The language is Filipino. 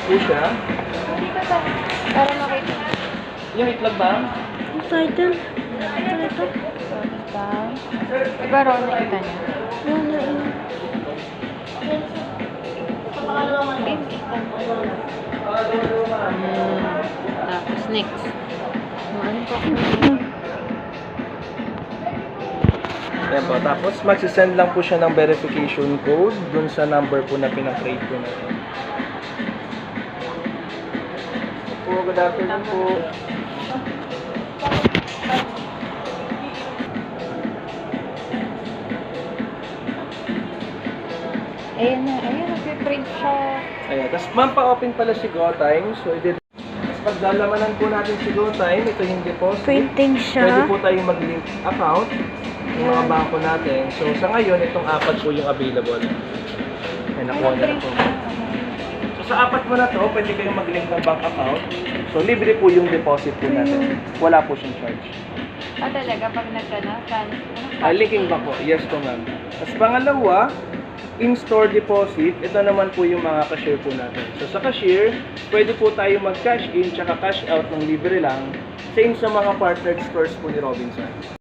po siya. Hindi ko ito. Para makita. Yung itlog ba? Title. Ito. Diba? Diba raw nakita niya? Tapos next. Ano pa? Ayan po. Tapos magsisend lang po siya ng verification code dun sa number po na pinag-create po natin. Po, good afternoon po. Ayan na. Ayan, nag-print siya. Ayan. Tapos ma'am, pa-open pala si GoTime. So, tapos pagdalamanan po natin si GoTime, ito yung deposit. Printing Pwede siya. po tayong mag-link account yung mga bangko natin. So, sa ngayon, itong apat po yung available. Ayan, nakuha na lang po. So, sa apat mo na to, pwede kayong mag-link ng bank account. So, libre po yung deposit po natin. Wala po siyang charge. Talaga, pag nagkana, Linking ba po? Yes po, ma'am. Tapos pangalawa, in-store deposit. Ito naman po yung mga cashier po natin. So, sa cashier, pwede po tayo mag-cash in tsaka cash out ng libre lang. Same sa mga partnered stores po ni Robinson.